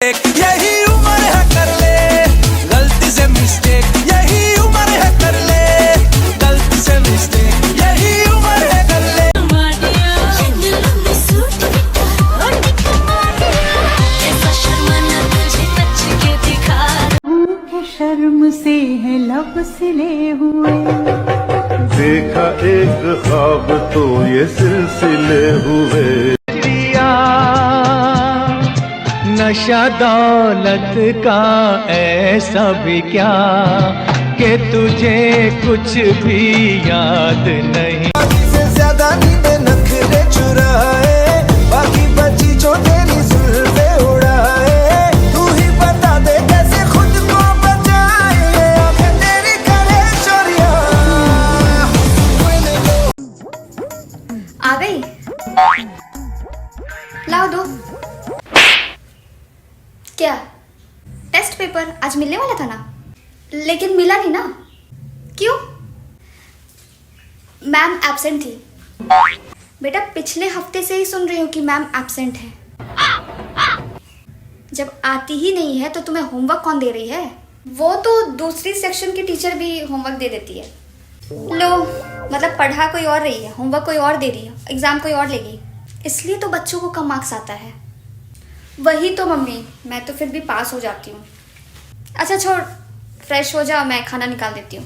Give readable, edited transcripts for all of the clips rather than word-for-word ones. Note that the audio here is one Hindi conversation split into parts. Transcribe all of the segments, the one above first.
यही उम्र है कर ले गलती से मिस्टेक, यही उम्र है कर ले गलती से मिस्टेक, यही उम्र है कर ले। शर्म से है लब सिले हुए, देखा एक ख्वाब तो ये सिलसिले हुए। नशा दौलत का ऐसा भी क्या कि तुझे कुछ भी याद नहीं। से ज्यादा नींद नखरे चुराए, बाकी बची जो तेरी जुल्फे उड़ाए। तू ही बता दे कैसे खुद को बचाए, आंखें तेरी करे चोरियां। आ गई, लाओ दो। क्या टेस्ट पेपर आज मिलने वाला था ना, लेकिन मिला नहीं ना, क्यों? मैम एब्सेंट थी। बेटा पिछले हफ्ते से ही सुन रही हूँ कि मैम एब्सेंट है। जब आती ही नहीं है तो तुम्हें होमवर्क कौन दे रही है? वो तो दूसरी सेक्शन की टीचर भी होमवर्क दे देती है। लो, मतलब पढ़ा कोई और रही है, होमवर्क कोई और दे रही है, एग्जाम कोई और लेगी, इसलिए तो बच्चों को कम मार्क्स आता है। वही तो मम्मी, मैं तो फिर भी पास हो जाती हूँ। अच्छा छोड़, फ्रेश हो जा, मैं खाना निकाल देती हूँ।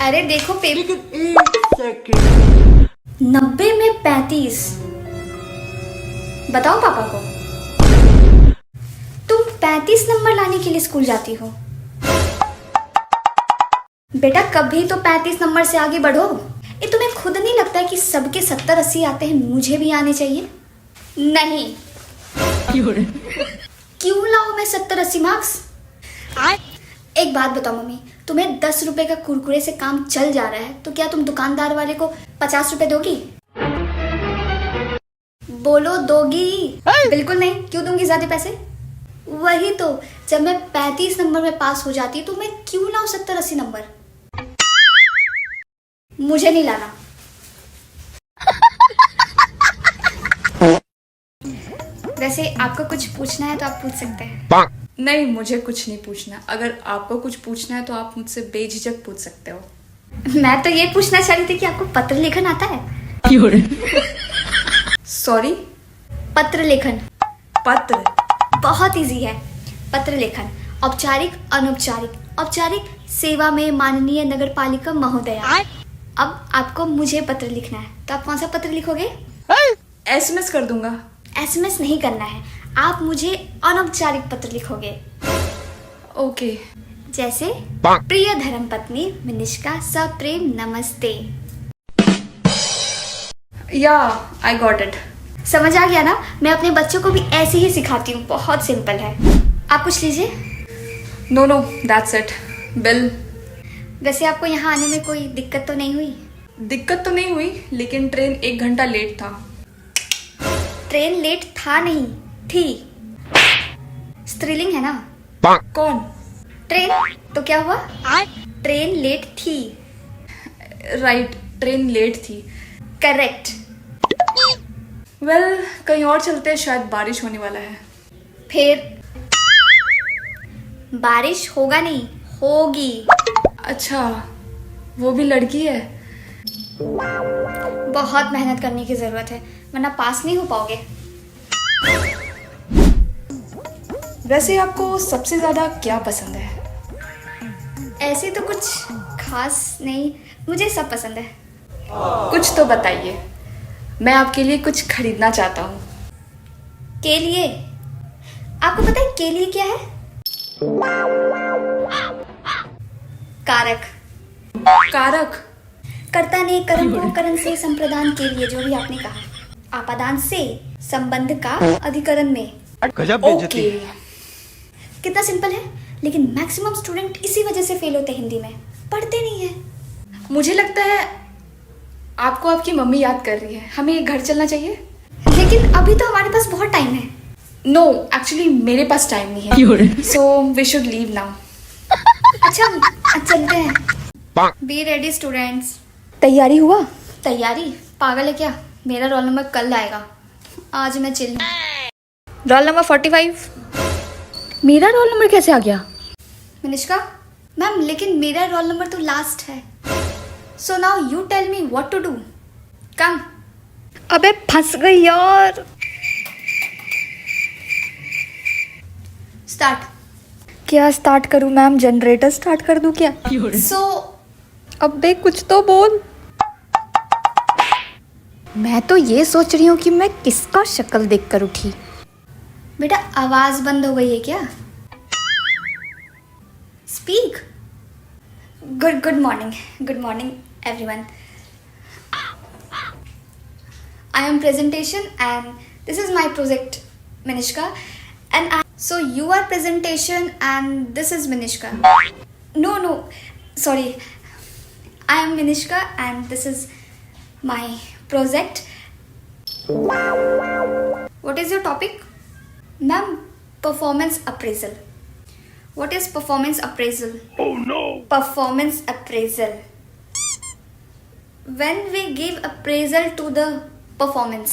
अरे देखो पेपर 90 में 35। बताओ पापा को, तुम 35 नंबर लाने के लिए स्कूल जाती हो? बेटा कभी तो 35 नंबर से आगे बढ़ो। ये तुम्हें खुद नहीं लगता है कि सबके 70-80 आते हैं, मुझे भी आने चाहिए? नहीं। क्यों लाऊं मैं 70-80 मार्क्स? एक बात बताओ मम्मी, तुम्हें 10 रुपए का कुरकुरे से काम चल जा रहा है, तो क्या तुम दुकानदार वाले को 50 रुपए दोगी? बोलो दोगी? बिल्कुल नहीं। क्यों दूंगी ज्यादा पैसे? वही तो, जब मैं 35 नंबर में पास हो जाती तो मैं क्यों लाऊं 70-80 नंबर? मुझे नहीं लाना। वैसे आपको कुछ पूछना है तो आप पूछ सकते हैं। नहीं, मुझे कुछ नहीं पूछना। अगर आपको कुछ पूछना है तो आप मुझसे बेझिझक पूछ सकते हो। मैं तो ये पूछना चाह रही थी कि आपको पत्र लेखन आता है? सॉरी? पत्र लेखन पत्र? बहुत इजी है। पत्र लेखन औपचारिक, अनौपचारिक। औपचारिक, सेवा में माननीय नगर पालिका महोदया। अब आपको मुझे पत्र लिखना है, तो आप कौन सा पत्र लिखोगे? एसएमएस कर दूंगा। एसएमएस नहीं करना है, आप मुझे अनौपचारिक पत्र लिखोगे। ओके। जैसे प्रिय धर्मपत्नी मिनिष्का सप्रेम नमस्ते। या आई गॉट इट। समझ आ गया ना? मैं अपने बच्चों को भी ऐसे ही सिखाती हूँ, बहुत सिंपल है। आप कुछ लीजिए। No no, that's it. Bill. वैसे आपको यहाँ आने में कोई दिक्कत तो नहीं हुई? दिक्कत तो नहीं हुई, लेकिन ट्रेन 1 घंटा लेट था। ट्रेन लेट था नहीं, थी। स्त्रीलिंग है ना? कौन? ट्रेन। तो क्या हुआ? ट्रेन लेट थी। राइट, ट्रेन लेट थी। करेक्ट। वेल, कहीं और चलते हैं, शायद बारिश होने वाला है। फिर बारिश होगा नहीं, होगी। अच्छा, वो भी लड़की है? बहुत मेहनत करने की जरूरत है, वरना पास नहीं हो पाओगे। वैसे आपको सबसे ज्यादा क्या पसंद है? ऐसे तो कुछ खास नहीं, मुझे सब पसंद है। कुछ तो बताइए, मैं आपके लिए कुछ खरीदना चाहता हूँ। के लिए? आपको पता है के लिए क्या है? कारक। कारक? कर्ता ने कर्म को करण से संप्रदान के लिए, जो भी आपने कहा, आपादान से संबंध का अधिकरण में। ओके। कितना सिंपल है, लेकिन मैक्सिमम स्टूडेंट इसी वजह से फेल होते हैं हिंदी में, पढ़ते नहीं है। मुझे लगता है आपको आपकी मम्मी याद कर रही है। हमें घर चलना चाहिए। लेकिन अभी तो हमारे पास बहुत टाइम है। नो, एक्चुअली मेरे पास टाइम नहीं है, so we should leave now. अच्छा चलते हैं। Be ready students. तैयारी हुआ? तैयारी? पागल है क्या? मेरा रोल नंबर कल आएगा। आज मैं चिल हूँ। Roll number 45। मेरा रोल नंबर कैसे आ गया? मिनिष्का मैम, लेकिन मेरा रोल नंबर तो लास्ट है। So now you tell me what to do. Come. अबे फंस गई यार। स्टार्ट। क्या स्टार्ट करूं मैम? जनरेटर स्टार्ट कर दूं क्या? सो अबे कुछ तो बोल। मैं तो ये सोच रही हूँ कि मैं किसका शक्ल देखकर उठी। बेटा आवाज बंद हो गई है क्या? Speak. Good morning everyone. I am presentation and this is my project, Minishka. So you are presentation and this is Minishka. No, sorry. I am Minishka and this is my project. What is your topic? Ma'am, performance appraisal. What is performance appraisal? Oh no! Performance appraisal. When we give appraisal to the performance.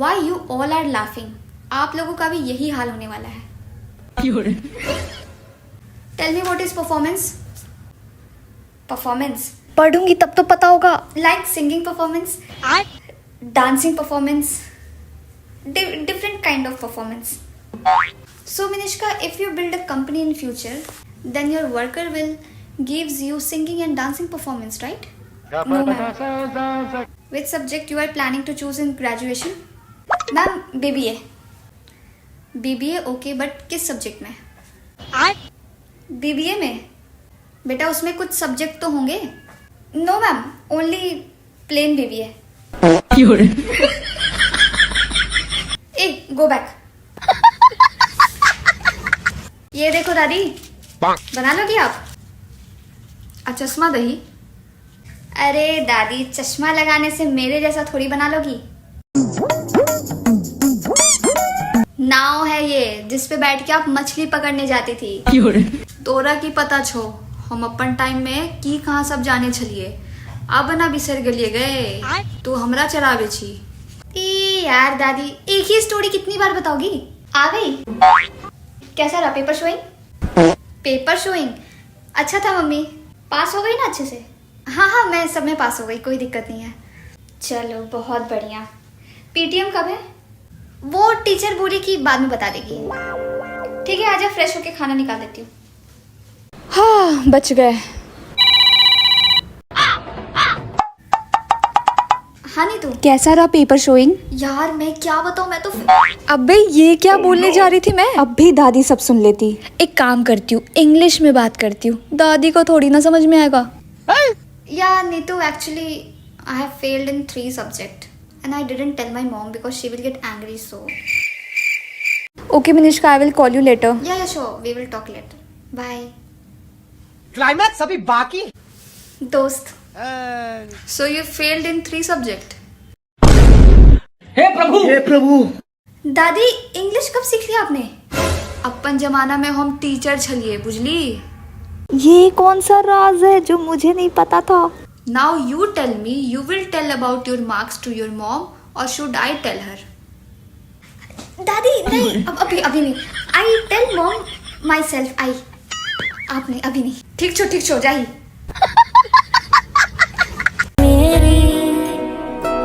Why you all are laughing? आप लोगों का भी यही हाल होने वाला है। Tell me what is performance? Performance. पढ़ूंगी तब तो पता होगा। Like singing performance, dancing performance, different kind of performance. So Minishka, if you build a company in future, then your worker will gives you singing and dancing performance, right? No ma'am. Which subject you are planning to choose in graduation? Ma'am, BBA. BBA okay, but किस सब्जेक्ट में? BBA में बेटा उसमें कुछ सब्जेक्ट तो होंगे। No ma'am, only plain BBA. Go back. ये देखो दादी, बना लोगी आप? चश्मा दही। अरे दादी, चश्मा लगाने से मेरे जैसा थोड़ी बना लोगी। नाव है ये जिसपे बैठ के आप मछली पकड़ने जाती थी। तोरा की पता छो, हम अपन टाइम में की कहाँ सब जाने छलिए। अब ना बिसर गलिए गए तो हमरा चरावे छी। यार दादी, एक ही स्टोरी कितनी बार बताओगी? आ गई। कैसा रहा पेपर शोइंग? पेपर शोइंग अच्छा था मम्मी। पास हो गई ना अच्छे से? हाँ, मैं सब में पास हो गई, कोई दिक्कत नहीं है। चलो बहुत बढ़िया। पीटीएम कब है? वो टीचर बोली कि बाद में बता देगी। ठीक है, आजा फ्रेश होके खाना निकाल देती हूँ। हाँ, बच गए। हाँ नहीं तू कैसा रहा पेपर शोइंग? यार मैं क्या बताऊँ, मैं तो अबे ये क्या बोलने जा रही थी मैं? अब भी दादी सब सुन लेती। एक काम करती हूँ, इंग्लिश में बात करती हूँ, दादी को थोड़ी ना समझ में आएगा। या Neetu, actually I have failed in 3 subjects and I didn't tell my mom because she will get angry. So Okay Minishka, I will call you later. yeah, sure, we will talk later. Bye. Climax अभी बाकी। दोस्त, so you failed in 3 subjects. हे प्रभु। दादी, इंग्लिश कब सीख लिया आपने? अपन जमाना में हम टीचर छलिए, बुझली? ये कौन सा राज है जो मुझे नहीं पता था? Now you tell me, you will tell about your marks to your mom or should I tell her? दादी नहीं, अभी नहीं। I tell mom myself. आप नहीं, अभी नहीं। ठीक छो जाइए।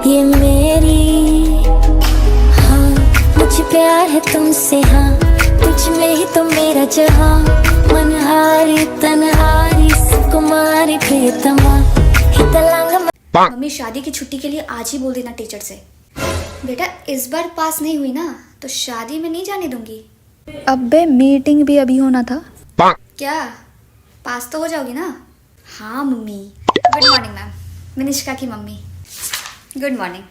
ये मेरी हाँ, मुझे प्यार है तुमसे, हाँ तुझ में ही तो मेरा जहाँ। मनहारी तनहारी सुकुमारी प्रियतमा हितलांग। मम्मी, शादी की छुट्टी के लिए आज ही बोल देना टीचर से। बेटा इस बार पास नहीं हुई ना तो शादी में नहीं जाने दूंगी। अबे मीटिंग भी अभी होना था। क्या पास तो हो जाओगी ना? हाँ mummy. Good morning ma'am, Minishka की mummy. Good morning.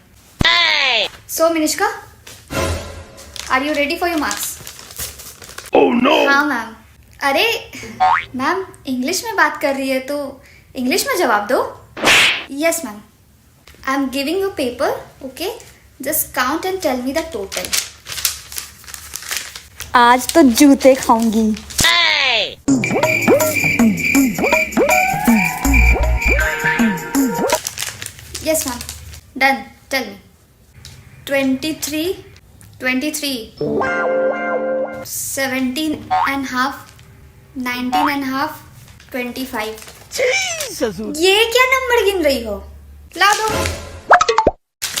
So Minishka, are you ready for your marks? Oh no! हाँ मैम। अरे मैम, इंग्लिश में बात कर रही है तो इंग्लिश में जवाब दो। Yes ma'am, I am giving you paper, okay? Just count and tell me the total. आज तो जूते खाऊंगी। Yes, ma'am. Done. Tell me. 23, 17 and half, 19 and half, 25. ये क्या नंबर गिन रही हो? ला दो।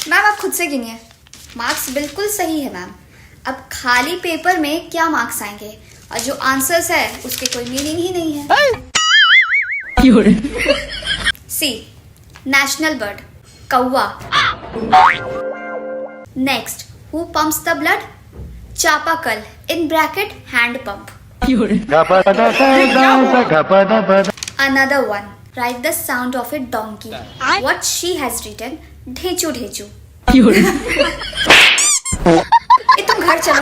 मैम आप खुद से गिनिए। मार्क्स बिल्कुल सही है मैम। अब खाली पेपर में क्या मार्क्स आएंगे, और जो आंसर्स है उसके कोई मीनिंग ही नहीं है। सी, नेशनल बर्ड कौवा। Next, who pumps the blood? चापाकल, in bracket hand pump. Another one, write the sound of a donkey. What she has written? ढेचू ढेचू। तुम घर चलो।